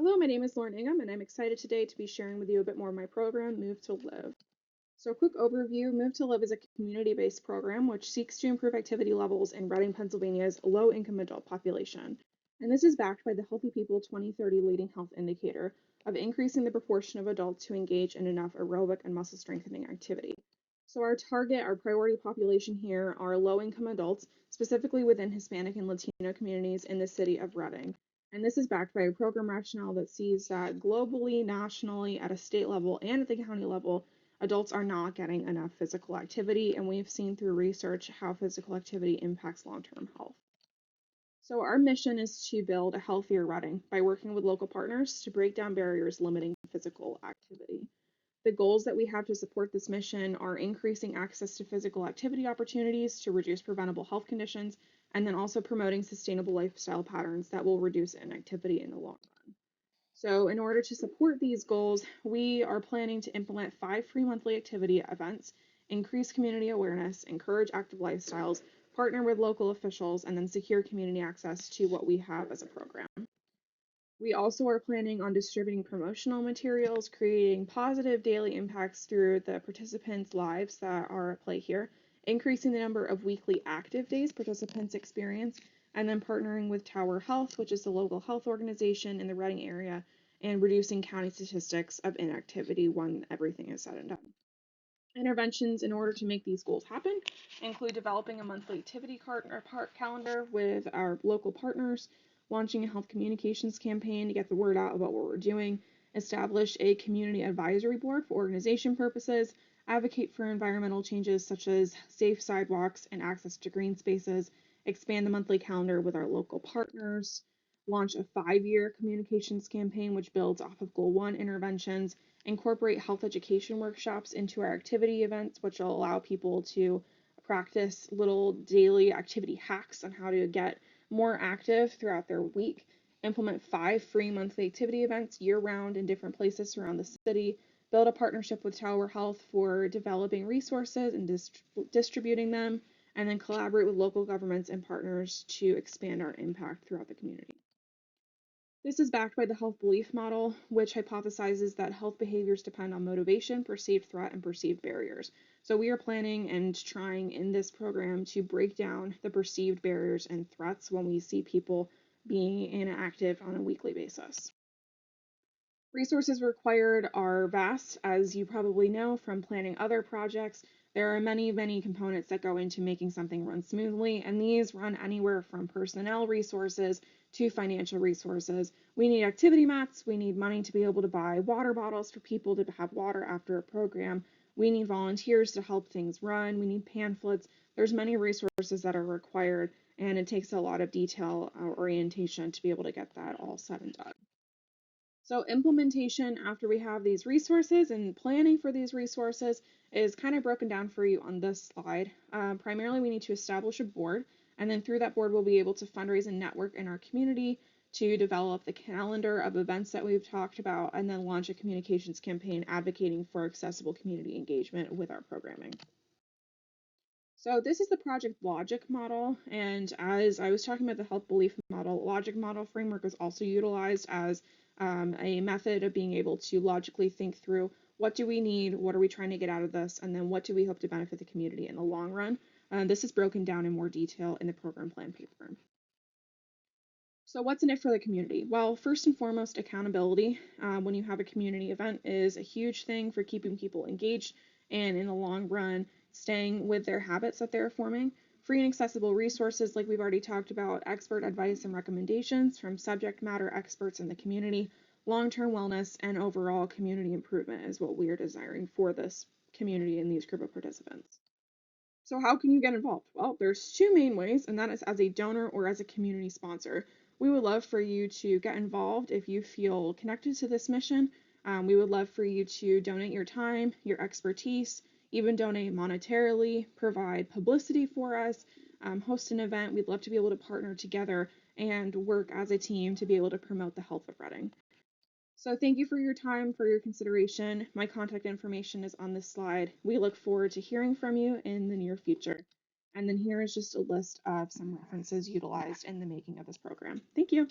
Hello, my name is Lauren Ingham, and I'm excited today to be sharing with you a bit more of my program, Move to Live. So, a quick overview. Move to Live is a community-based program which seeks to improve activity levels in Reading, Pennsylvania's low-income adult population. And this is backed by the Healthy People 2030 Leading Health Indicator of increasing the proportion of adults who engage in enough aerobic and muscle strengthening activity. So our priority population here are low-income adults, specifically within Hispanic and Latino communities in the city of Reading. And this is backed by a program rationale that sees that globally, nationally, at a state level, and at the county level, adults are not getting enough physical activity, and we've seen through research how physical activity impacts long-term health. So our mission is to build a healthier Reading by working with local partners to break down barriers limiting physical activity. The goals that we have to support this mission are increasing access to physical activity opportunities to reduce preventable health conditions, and then also promoting sustainable lifestyle patterns that will reduce inactivity in the long run. So in order to support these goals, we are planning to implement 5 free monthly activity events, increase community awareness, encourage active lifestyles, partner with local officials, and then secure community access to what we have as a program. We also are planning on distributing promotional materials, creating positive daily impacts through the participants' lives that are at play here, increasing the number of weekly active days participants experience, and then partnering with Tower Health, which is the local health organization in the Reading area, and reducing county statistics of inactivity when everything is said and done. Interventions in order to make these goals happen include developing a monthly activity calendar with our local partners, launching a health communications campaign to get the word out about what we're doing, establish a community advisory board for organization purposes, advocate for environmental changes such as safe sidewalks and access to green spaces, expand the monthly calendar with our local partners, launch a 5-year communications campaign which builds off of Goal 1 interventions, incorporate health education workshops into our activity events, which will allow people to practice little daily activity hacks on how to get more active throughout their week, implement 5 free monthly activity events year-round in different places around the city, build a partnership with Tower Health for developing resources and distributing them, and then collaborate with local governments and partners to expand our impact throughout the community. This is backed by the health belief model, which hypothesizes that health behaviors depend on motivation, perceived threat, and perceived barriers. So we are planning and trying in this program to break down the perceived barriers and threats when we see people being inactive on a weekly basis. Resources required are vast, as you probably know from planning other projects. There are many, many components that go into making something run smoothly, and these run anywhere from personnel resources to financial resources. We need activity mats, we need money to be able to buy water bottles for people to have water after a program. We need volunteers to help things run, we need pamphlets. There's many resources that are required, and it takes a lot of detail orientation to be able to get that all said and done. So implementation after we have these resources and planning for these resources is kind of broken down for you on this slide. Primarily, we need to establish a board, and then through that board, we'll be able to fundraise and network in our community to develop the calendar of events that we've talked about, and then launch a communications campaign advocating for accessible community engagement with our programming. So this is the project logic model, and as I was talking about the health belief model, logic model framework is also utilized as a method of being able to logically think through what do we need, what are we trying to get out of this, and then what do we hope to benefit the community in the long run. This is broken down in more detail in the program plan paper. So what's in it for the community? Well, first and foremost, accountability when you have a community event is a huge thing for keeping people engaged and in the long run, staying with their habits that they're forming. Free and accessible resources like we've already talked about, expert advice and recommendations from subject matter experts in the community, long-term wellness, and overall community improvement is what we are desiring for this community and these group of participants. So how can you get involved? Well, there's 2 main ways, and that is as a donor or as a community sponsor. We would love for you to get involved if you feel connected to this mission. We would love for you to donate your time, your expertise, even donate monetarily, provide publicity for us, host an event. We'd love to be able to partner together and work as a team to be able to promote the health of Reading. So thank you for your time, for your consideration. My contact information is on this slide. We look forward to hearing from you in the near future. And then here is just a list of some references utilized in the making of this program. Thank you.